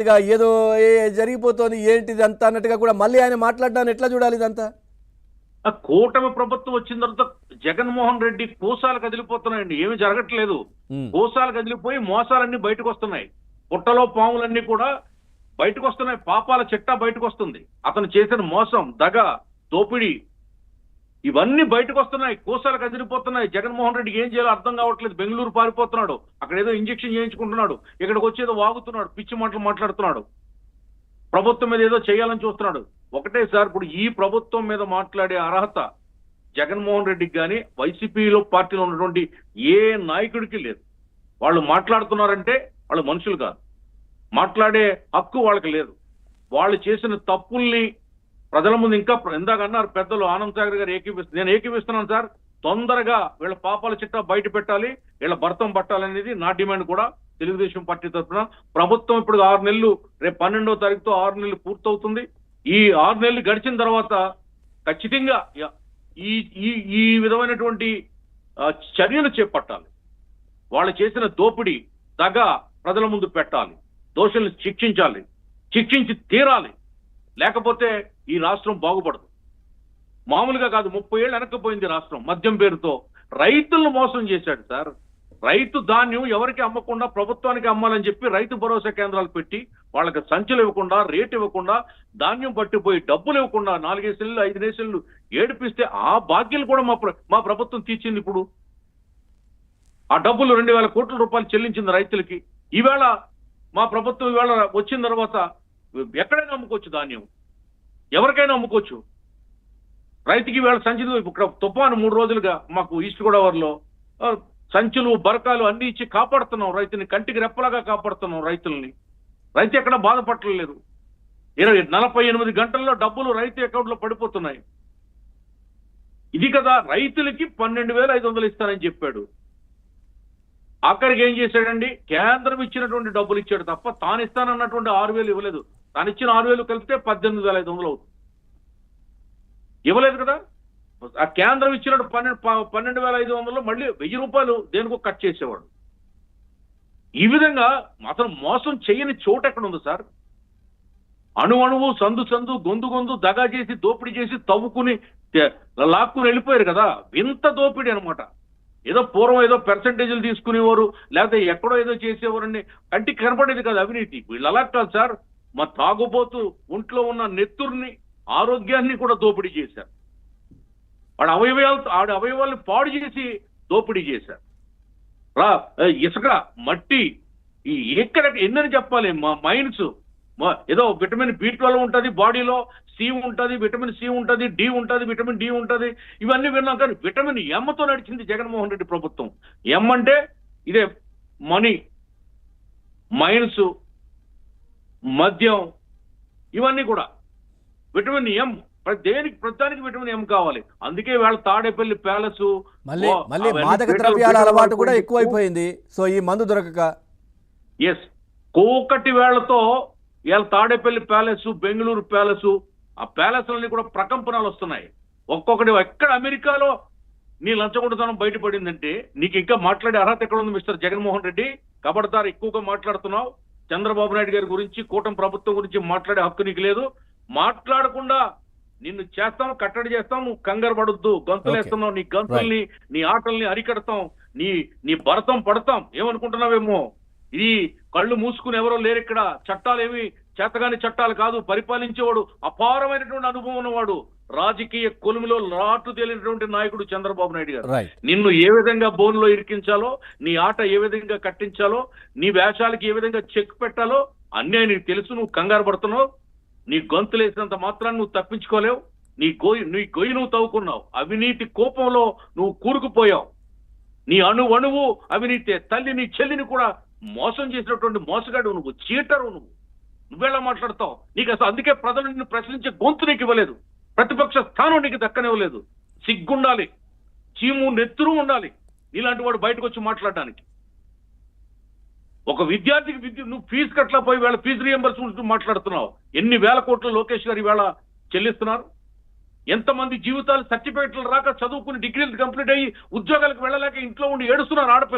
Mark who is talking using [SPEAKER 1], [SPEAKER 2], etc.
[SPEAKER 1] ఇక ఏదో జరిగిపోతుంది ఏంటిది అంతా అన్నట్టుగా కూడా మళ్ళీ ఆయన మాట్లాడడాన్ని ఎట్లా చూడాలి ఇదంతా?
[SPEAKER 2] ఆ కూటమి ప్రభుత్వం వచ్చిన తర్వాత జగన్మోహన్ రెడ్డి కోసాలు కదిలిపోతున్నాయండి. ఏమీ జరగట్లేదు. కోసాలు కదిలిపోయి మోసాలన్నీ బయటకు వస్తున్నాయి. పుట్టలో పాములన్నీ కూడా బయటకు వస్తున్నాయి. పాపాల చిట్టా బయటకు వస్తుంది. అతను చేసిన మోసం, దగ, దోపిడీ ఇవన్నీ బయటకు వస్తున్నాయి. కోసాలు కదిలిపోతున్నాయి. జగన్మోహన్ రెడ్డికి ఏం చేయాలో అర్థం కావట్లేదు. బెంగళూరు పారిపోతున్నాడు. అక్కడ ఏదో ఇంజెక్షన్ చేయించుకుంటున్నాడు. ఇక్కడికి వచ్చేదో వాగుతున్నాడు. పిచ్చి మాటలు మాట్లాడుతున్నాడు. ప్రభుత్వం మీద ఏదో చేయాలని చూస్తున్నాడు. ఒకటే సార్, ఇప్పుడు ఈ ప్రభుత్వం మీద మాట్లాడే అర్హత జగన్మోహన్ రెడ్డికి కానీ వైసీపీలో పార్టీలో ఉన్నటువంటి ఏ నాయకుడికి లేదు. వాళ్ళు మాట్లాడుతున్నారంటే వాళ్ళు మనుషులు కాదు. మాట్లాడే హక్కు వాళ్ళకి లేదు. వాళ్ళు చేసిన తప్పుల్ని ప్రజల ముందు ఇంకా ఇందాక అన్నారు పెద్దలు ఆనంద్ సాగర్ గారు నేను ఏకీపిస్తున్నాను సార్. తొందరగా వీళ్ళ పాపాల చిట్టా బయట పెట్టాలి, వీళ్ళ భర్తం పట్టాలనేది నా డిమాండ్ కూడా తెలుగుదేశం పార్టీ తరఫున. ప్రభుత్వం ఇప్పుడు 6 నెలలు, రేపు 12వ తారీఖుతో 6 నెలలు పూర్తవుతుంది. ఈ 6 నెలలు గడిచిన తర్వాత ఖచ్చితంగా ఈ ఈ ఈ విధమైనటువంటి చర్యలు చేపట్టాలి. వాళ్ళు చేసిన దోపిడీ, దగ ప్రజల ముందు పెట్టాలి. దోషుల్ని శిక్షించాలి, శిక్షించి తీరాలి. లేకపోతే ఈ రాష్ట్రం బాగుపడదు. మామూలుగా కాదు, 30 ఏళ్ళు వెనక్కిపోయింది రాష్ట్రం. మద్యం పేరుతో రైతులను మోసం చేశాడు సార్. రైతు ధాన్యం ఎవరికి అమ్మకుండా ప్రభుత్వానికి అమ్మాలని చెప్పి రైతు భరోసా కేంద్రాలు పెట్టి వాళ్ళకి సంచులు ఇవ్వకుండా, రేటు ఇవ్వకుండా, ధాన్యం పట్టిపోయి డబ్బులు ఇవ్వకుండా 4 నెలలు 5 నెలలు ఏడిపిస్తే ఆ బాకీలు కూడా మా ప్రభుత్వం తీర్చింది. ఇప్పుడు ఆ డబ్బులు 2000 కోట్ల రూపాయలు చెల్లించింది రైతులకి. ఈవేళ మా ప్రభుత్వం ఈవేళ వచ్చిన తర్వాత ఎక్కడైనా అమ్ముకోవచ్చు ధాన్యం, ఎవరికైనా అమ్ముకోవచ్చు. రైతుకి వేళ సంచులు, ఇక్కడ తుఫాను 3 రోజులుగా మాకు ఈస్ట్ గోదావరిలో సంచులు, బరకాలు అన్ని ఇచ్చి కాపాడుతున్నాం రైతుని. కంటికి రెప్పలాగా కాపాడుతున్నాం రైతుల్ని. రైతు ఎక్కడ బాధపడలేదు. 48 గంటల్లో డబ్బులు రైతు అకౌంట్లో పడిపోతున్నాయి. ఇది కదా రైతులకి 12,500 ఇస్తానని చెప్పాడు. ఆఖరికి ఏం చేశాడండి? కేంద్రం ఇచ్చినటువంటి డబ్బులు ఇచ్చాడు తప్ప తాను ఇస్తానన్నటువంటి 6,000 ఇవ్వలేదు. తాను ఇచ్చిన 6,000 కలిపితే 18,500 అవుతుంది. ఇవ్వలేదు కదా. ఆ కేంద్రం ఇచ్చినట్టు 12,500 మళ్ళీ 1,000 రూపాయలు దేనికో కట్ చేసేవాడు. ఈ విధంగా అతను మోసం చేయని చోటు ఎక్కడ ఉంది సార్? అణువు, సందు, గొంతు దగా చేసి, దోపిడీ చేసి, తవ్వుకుని లాక్కుని వెళ్ళిపోయారు కదా. వింత దోపిడీ అనమాట. ఏదో పూర్వం ఏదో పర్సంటేజీలు తీసుకునేవారు, లేకపోతే ఎక్కడో ఏదో చేసేవారని కంటికి కనపడేది కదా అవినీతి. వీళ్ళు అలా కాదు సార్. మా తాగుబోతు ఒంట్లో ఉన్న నెత్తుర్ని, ఆరోగ్యాన్ని కూడా దోపిడీ చేశారు. ఆడ అవయవాల్ని పాడు చేసి దోపిడీ చేశారు. ఇసుక, మట్టి, ఈ ఎక్కడ ఎన్నని చెప్పాలి. మా మైన్స్ ఏదో విటమిన్ B12 ఉంటుంది బాడీలో, సి ఉంటుంది, విటమిన్ సి ఉంటుంది, డి ఉంటుంది, విటమిన్ డి ఉంటుంది. ఇవన్నీ విన్నాం. కానీ విటమిన్ ఎంతో నడిచింది జగన్మోహన్ రెడ్డి ప్రభుత్వం. ఎం అంటే ఇదే మనీ, మైన్స్, మద్యం, ఇవన్నీ కూడా విటమిన్ ఎం. ప్రతిదానికి విటమిన్ ఎం కావాలి. అందుకే వాళ్ళ తాడేపల్లి ప్యాలెస్
[SPEAKER 1] మళ్ళీ మాదక ద్రవ్యాల అలవాటు కూడా ఎక్కువైపోయింది. సో ఈ మందు దొరకక
[SPEAKER 2] కోకటి వేళ్లతో ఇవాళ తాడేపల్లి ప్యాలెస్, బెంగళూరు ప్యాలెస్, ఆ ప్యాలెస్లన్నీ కూడా ప్రకంపనలు వస్తున్నాయి. ఒక్కొక్కటి ఎక్కడ అమెరికాలో నీ లంచగొండతనం బయటపడిందంటే నీకు ఇంకా మాట్లాడే అర్హత ఎక్కడ ఉంది మిస్టర్ జగన్మోహన్ రెడ్డి? కబడతారు, ఎక్కువగా మాట్లాడుతున్నావు. చంద్రబాబు నాయుడు గారి గురించి, కూటమి ప్రభుత్వం గురించి మాట్లాడే హక్కు నీకు లేదు. మాట్లాడకుండా నిన్ను చేస్తాం, కట్టడి చేస్తాం. నువ్వు కంగారు పడొద్దు. గంతులేస్తున్నావు. నీ గంతుల్ని, నీ ఆటల్ని అరికడతాం. నీ భరతం పడతాం. ఏమనుకుంటున్నావేమో? ఇది కళ్ళు మూసుకుని ఎవరో లేరు ఇక్కడ. చట్టాలు ఏమి చేతగాని చట్టాలు కాదు. పరిపాలించేవాడు, అపారమైనటువంటి అనుభవం ఉన్నవాడు, రాజకీయ కొలుములో రాటు తేలినటువంటి నాయకుడు చంద్రబాబు నాయుడు గారు. నిన్ను ఏ విధంగా బోన్లో ఇరికించాలో, నీ ఆట ఏ విధంగా కట్టించాలో, నీ వేషాలకి ఏ విధంగా చెక్ పెట్టాలో అన్నీ నీకు తెలుసు. నువ్వు కంగారు పడుతున్నావు. నీ గొంతులేసినంత మాత్రాన్ని నువ్వు తప్పించుకోలేవు. నీ గొయ్యి నువ్వు తవ్వుకున్నావు. అవినీతి కోపంలో నువ్వు కూరుకుపోయావు. నీ అణువు అవినీతి. తల్లి, నీ చెల్లిని కూడా మోసం చేసినటువంటి మోసగాడు నువ్వు, చీటరు నువ్వెలా మాట్లాడతావు? నీకు అసలు అందుకే ప్రజలు నిన్ను ప్రశ్నించే గొంతు నీకు ఇవ్వలేదు. ప్రతిపక్ష స్థానం నీకు దక్కనివ్వలేదు. సిగ్గుండాలి, చీము నెత్తురు ఉండాలి నీలాంటి వాడు బయటకు వచ్చి మాట్లాడడానికి. ఒక విద్యార్థికి నువ్వు ఫీజు కట్టలేకపోయి వేళ ఫీజు రీఎంబర్స్మెంట్ మాట్లాడుతున్నావు. ఎన్ని వేల కోట్లు లోకేష్ గారు ఈవేళ చెల్లిస్తున్నారు? ఎంతమంది జీవితాలు సర్టిఫికెట్లు రాక చదువుకుని డిగ్రీలు కంప్లీట్ అయ్యి ఉద్యోగాలకు వెళ్ళలేక ఇంట్లో ఉండి ఏడుస్తున్నారు ఆడపిల్లలు.